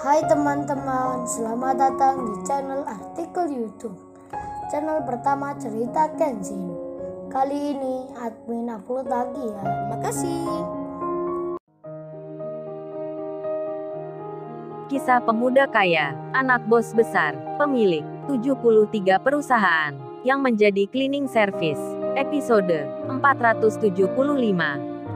Hai teman-teman, selamat datang di channel artikel YouTube. Channel pertama cerita Kenshin. Kali ini admin upload lagi ya. Makasih. Kisah pemuda kaya, anak bos besar, pemilik 73 perusahaan, yang menjadi cleaning service. Episode 475.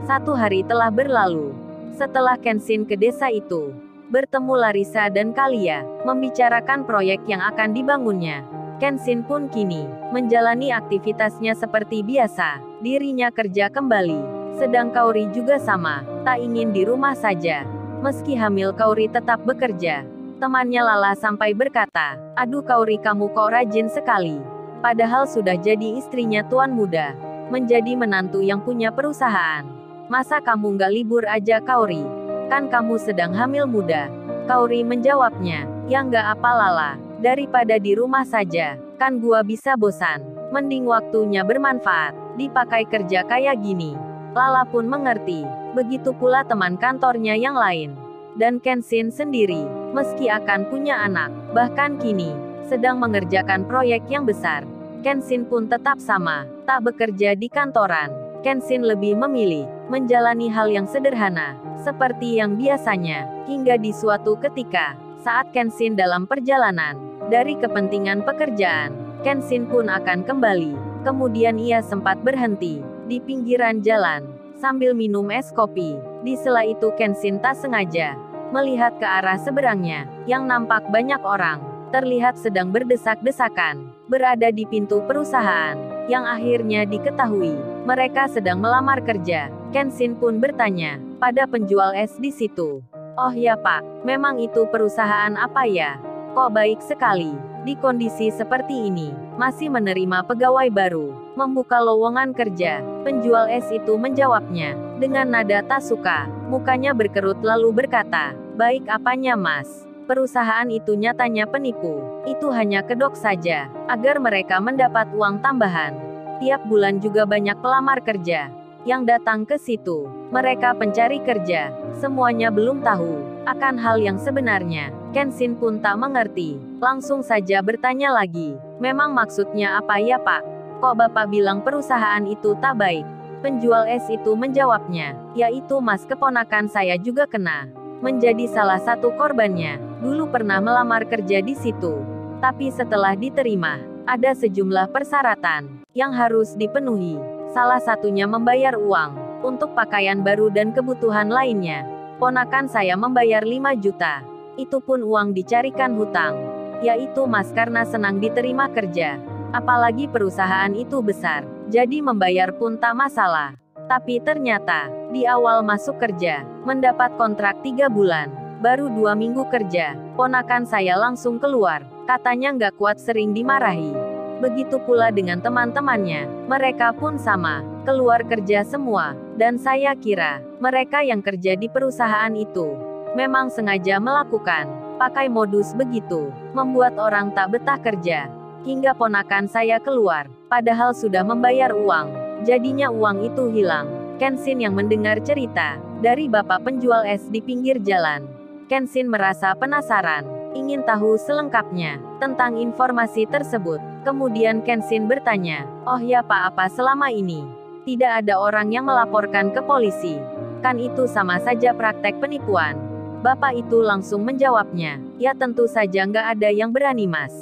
Satu hari telah berlalu. Setelah Kenshin ke desa itu, bertemu Larissa dan Kalia, membicarakan proyek yang akan dibangunnya. Kenshin pun kini menjalani aktivitasnya seperti biasa. Dirinya kerja kembali, sedang Kaori juga sama, tak ingin di rumah saja. Meski hamil, Kaori tetap bekerja. Temannya Lala sampai berkata, "Aduh Kaori, kamu kok rajin sekali. Padahal sudah jadi istrinya tuan muda, menjadi menantu yang punya perusahaan. Masa kamu nggak libur aja Kaori? Kan kamu sedang hamil muda." Kaori menjawabnya, "Ya nggak apa Lala, daripada di rumah saja, kan gua bisa bosan. Mending waktunya bermanfaat, dipakai kerja kayak gini." Lala pun mengerti, begitu pula teman kantornya yang lain. Dan Kenshin sendiri, meski akan punya anak, bahkan kini sedang mengerjakan proyek yang besar, Kenshin pun tetap sama, tak bekerja di kantoran. Kenshin lebih memilih menjalani hal yang sederhana, seperti yang biasanya, hingga di suatu ketika, saat Kenshin dalam perjalanan, dari kepentingan pekerjaan, Kenshin pun akan kembali. Kemudian ia sempat berhenti di pinggiran jalan, sambil minum es kopi. Di sela itu Kenshin tak sengaja melihat ke arah seberangnya, yang nampak banyak orang, terlihat sedang berdesak-desakan, berada di pintu perusahaan, yang akhirnya diketahui mereka sedang melamar kerja. Kenshin pun bertanya pada penjual es di situ, "Oh ya Pak, memang itu perusahaan apa ya? Kok baik sekali, di kondisi seperti ini, masih menerima pegawai baru, membuka lowongan kerja." Penjual es itu menjawabnya, dengan nada tak suka, mukanya berkerut lalu berkata, "Baik apanya Mas? Perusahaan itu nyatanya penipu. Itu hanya kedok saja, agar mereka mendapat uang tambahan. Tiap bulan juga banyak pelamar kerja yang datang ke situ. Mereka pencari kerja, semuanya belum tahu akan hal yang sebenarnya." Kenshin pun tak mengerti, langsung saja bertanya lagi, "Memang maksudnya apa ya Pak? Kok Bapak bilang perusahaan itu tak baik?" Penjual es itu menjawabnya, "Yaitu Mas, keponakan saya juga kena menjadi salah satu korbannya. Dulu pernah melamar kerja di situ. Tapi setelah diterima, ada sejumlah persyaratan yang harus dipenuhi. Salah satunya membayar uang untuk pakaian baru dan kebutuhan lainnya. Ponakan saya membayar 5 juta. Itu pun uang dicarikan hutang. Yaitu Mas, karena senang diterima kerja. Apalagi perusahaan itu besar, jadi membayar pun tak masalah. Tapi ternyata, di awal masuk kerja, mendapat kontrak 3 bulan. Baru 2 minggu kerja, ponakan saya langsung keluar. Katanya nggak kuat, sering dimarahi. Begitu pula dengan teman-temannya, mereka pun sama, keluar kerja semua. Dan saya kira, mereka yang kerja di perusahaan itu, memang sengaja melakukan, pakai modus begitu, membuat orang tak betah kerja. Hingga ponakan saya keluar, padahal sudah membayar uang. Jadinya uang itu hilang." Kenshin yang mendengar cerita dari bapak penjual es di pinggir jalan. Kenshin merasa penasaran, ingin tahu selengkapnya tentang informasi tersebut. Kemudian Kenshin bertanya, "Oh ya Pak, apa selama ini tidak ada orang yang melaporkan ke polisi? Kan itu sama saja praktek penipuan." Bapak itu langsung menjawabnya, "Ya tentu saja nggak ada yang berani Mas.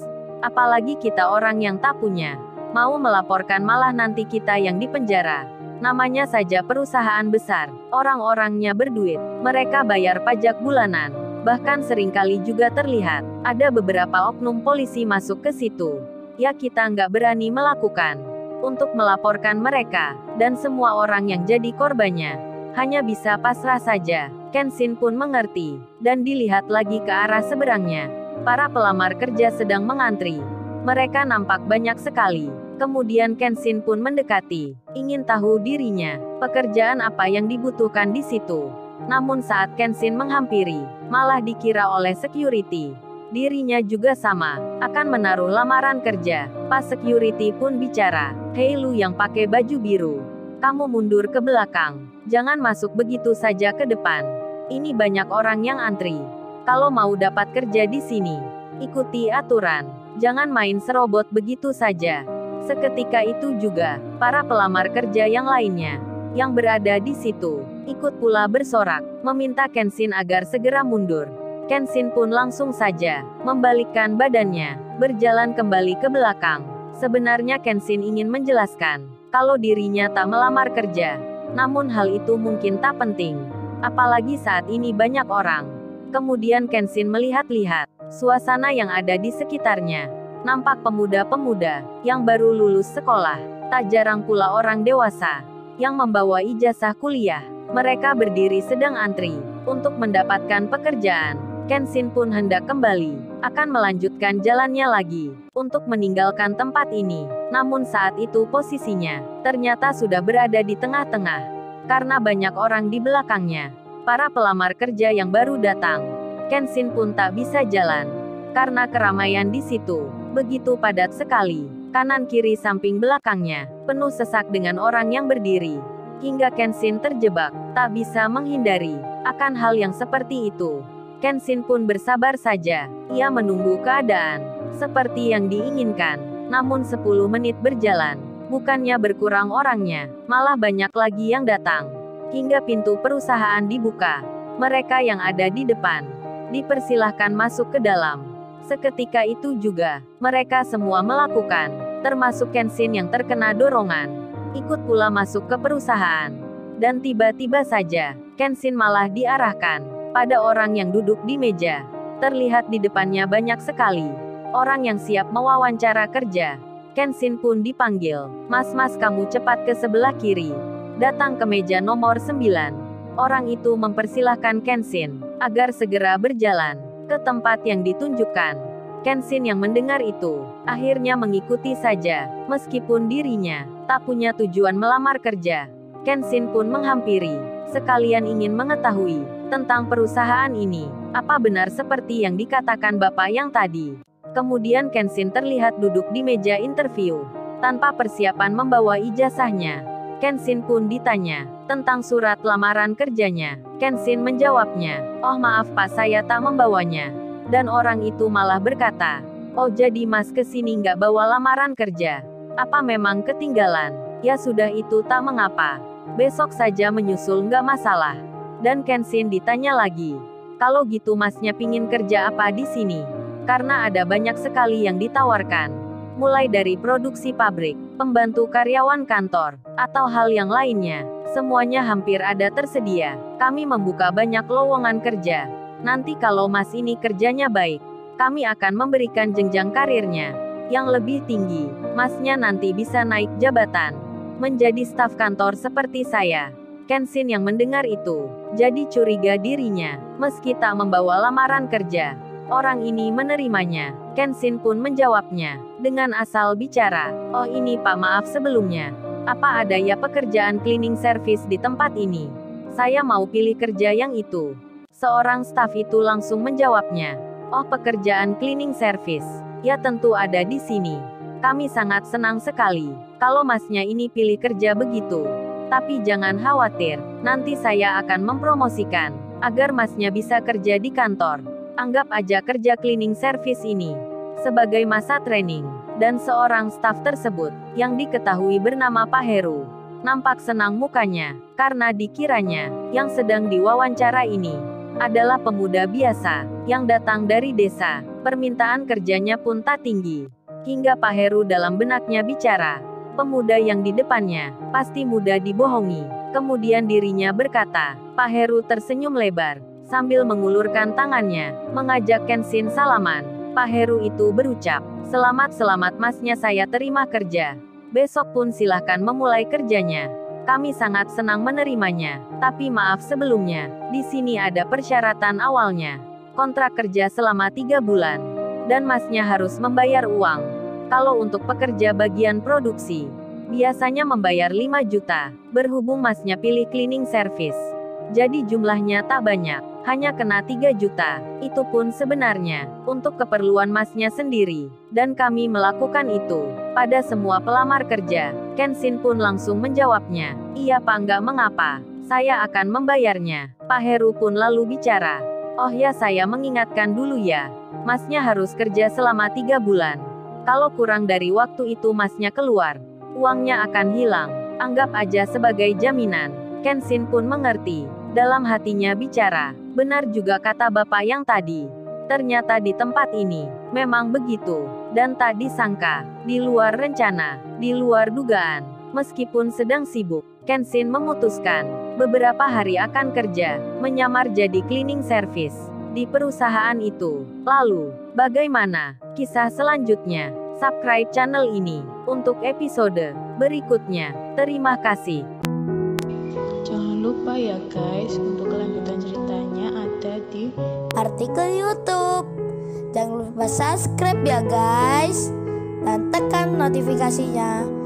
Apalagi kita orang yang tak punya. Mau melaporkan malah nanti kita yang dipenjara. Namanya saja perusahaan besar, orang-orangnya berduit, mereka bayar pajak bulanan. Bahkan seringkali juga terlihat, ada beberapa oknum polisi masuk ke situ. Ya kita nggak berani melakukan untuk melaporkan mereka, dan semua orang yang jadi korbannya hanya bisa pasrah saja." Kenshin pun mengerti, dan dilihat lagi ke arah seberangnya. Para pelamar kerja sedang mengantri. Mereka nampak banyak sekali. Kemudian Kenshin pun mendekati, ingin tahu dirinya, pekerjaan apa yang dibutuhkan di situ. Namun saat Kenshin menghampiri, malah dikira oleh security dirinya juga sama, akan menaruh lamaran kerja. Pas security pun bicara, "Hei lu yang pakai baju biru, kamu mundur ke belakang. Jangan masuk begitu saja ke depan. Ini banyak orang yang antri. Kalau mau dapat kerja di sini, ikuti aturan. Jangan main serobot begitu saja. Seketika itu juga, para pelamar kerja yang lainnya, yang berada di situ, ikut pula bersorak, meminta Kenshin agar segera mundur. Kenshin pun langsung saja, membalikkan badannya, berjalan kembali ke belakang. Sebenarnya Kenshin ingin menjelaskan, kalau dirinya tak melamar kerja. Namun hal itu mungkin tak penting. Apalagi saat ini banyak orang. Kemudian Kenshin melihat-lihat, suasana yang ada di sekitarnya. Nampak pemuda-pemuda, yang baru lulus sekolah. Tak jarang pula orang dewasa, yang membawa ijazah kuliah. Mereka berdiri sedang antri, untuk mendapatkan pekerjaan. Kenshin pun hendak kembali, akan melanjutkan jalannya lagi, untuk meninggalkan tempat ini. Namun saat itu posisinya, ternyata sudah berada di tengah-tengah. Karena banyak orang di belakangnya, para pelamar kerja yang baru datang. Kenshin pun tak bisa jalan, karena keramaian di situ, begitu padat sekali. Kanan kiri samping belakangnya, penuh sesak dengan orang yang berdiri. Hingga Kenshin terjebak, tak bisa menghindari, akan hal yang seperti itu. Kenshin pun bersabar saja, ia menunggu keadaan, seperti yang diinginkan. Namun 10 menit berjalan, bukannya berkurang orangnya, malah banyak lagi yang datang. Hingga pintu perusahaan dibuka. Mereka yang ada di depan, dipersilahkan masuk ke dalam. Seketika itu juga, mereka semua melakukan, termasuk Kenshin yang terkena dorongan, ikut pula masuk ke perusahaan. Dan tiba-tiba saja, Kenshin malah diarahkan pada orang yang duduk di meja. Terlihat di depannya banyak sekali orang yang siap mewawancara kerja. Kenshin pun dipanggil. Mas-mas, kamu cepat ke sebelah kiri. Datang ke meja nomor 9. Orang itu mempersilahkan Kenshin agar segera berjalan ke tempat yang ditunjukkan. Kenshin yang mendengar itu, akhirnya mengikuti saja, meskipun dirinya tak punya tujuan melamar kerja. Kenshin pun menghampiri, sekalian ingin mengetahui tentang perusahaan ini. Apa benar seperti yang dikatakan Bapak yang tadi? Kemudian Kenshin terlihat duduk di meja interview, tanpa persiapan membawa ijazahnya. Kenshin pun ditanya tentang surat lamaran kerjanya. Kenshin menjawabnya, "Oh maaf Pak, saya tak membawanya." Dan orang itu malah berkata, "Oh jadi Mas kesini nggak bawa lamaran kerja? Apa memang ketinggalan? Ya sudah, itu tak mengapa. Besok saja menyusul nggak masalah." Dan Kenshin ditanya lagi, "Kalau gitu Masnya pingin kerja apa di sini? Karena ada banyak sekali yang ditawarkan. Mulai dari produksi pabrik, pembantu karyawan kantor, atau hal yang lainnya. Semuanya hampir ada tersedia. Kami membuka banyak lowongan kerja. Nanti kalau Mas ini kerjanya baik, kami akan memberikan jenjang karirnya yang lebih tinggi. Masnya nanti bisa naik jabatan, menjadi staf kantor seperti saya." Kenshin yang mendengar itu, jadi curiga dirinya, meski tak membawa lamaran kerja. Orang ini menerimanya. Kenshin pun menjawabnya, dengan asal bicara, "Oh ini Pak, maaf sebelumnya. Apa ada ya pekerjaan cleaning service di tempat ini? Saya mau pilih kerja yang itu." Seorang staf itu langsung menjawabnya, "Oh pekerjaan cleaning service? Ya tentu ada di sini. Kami sangat senang sekali kalau Masnya ini pilih kerja begitu. Tapi jangan khawatir, nanti saya akan mempromosikan agar Masnya bisa kerja di kantor. Anggap aja kerja cleaning service ini sebagai masa training." Dan seorang staf tersebut, yang diketahui bernama Pak Heru, nampak senang mukanya, karena dikiranya, yang sedang diwawancara ini, adalah pemuda biasa, yang datang dari desa. Permintaan kerjanya pun tak tinggi. Hingga Pak Heru dalam benaknya bicara, pemuda yang di depannya, pasti mudah dibohongi. Kemudian dirinya berkata, Pak Heru tersenyum lebar, sambil mengulurkan tangannya, mengajak Kenshin salaman. Pak Heru itu berucap, "Selamat-selamat Masnya, saya terima kerja. Besok pun silahkan memulai kerjanya. Kami sangat senang menerimanya. Tapi maaf sebelumnya, di sini ada persyaratan awalnya. Kontrak kerja selama 3 bulan. Dan Masnya harus membayar uang. Kalau untuk pekerja bagian produksi, biasanya membayar 5 juta. Berhubung Masnya pilih cleaning service, jadi jumlahnya tak banyak. Hanya kena 3 juta. Itu pun sebenarnya untuk keperluan Masnya sendiri. Dan kami melakukan itu pada semua pelamar kerja." Kenshin pun langsung menjawabnya, "Iya Pak, nggak mengapa. Saya akan membayarnya." Pak Heru pun lalu bicara, Oh ya, saya mengingatkan dulu ya. Masnya harus kerja selama 3 bulan. Kalau kurang dari waktu itu masnya keluar, uangnya akan hilang. Anggap aja sebagai jaminan. Kenshin pun mengerti. Dalam hatinya bicara, benar juga kata bapak yang tadi. Ternyata di tempat ini, memang begitu. Dan tak disangka, di luar rencana, di luar dugaan. Meskipun sedang sibuk, Kenshin memutuskan, beberapa hari akan kerja, menyamar jadi cleaning service di perusahaan itu. Lalu, bagaimana kisah selanjutnya? Subscribe channel ini untuk episode berikutnya. Terima kasih. Jangan lupa ya guys, untuk kelanjutan ceritanya ada di artikel YouTube. Jangan lupa subscribe ya guys, dan tekan notifikasinya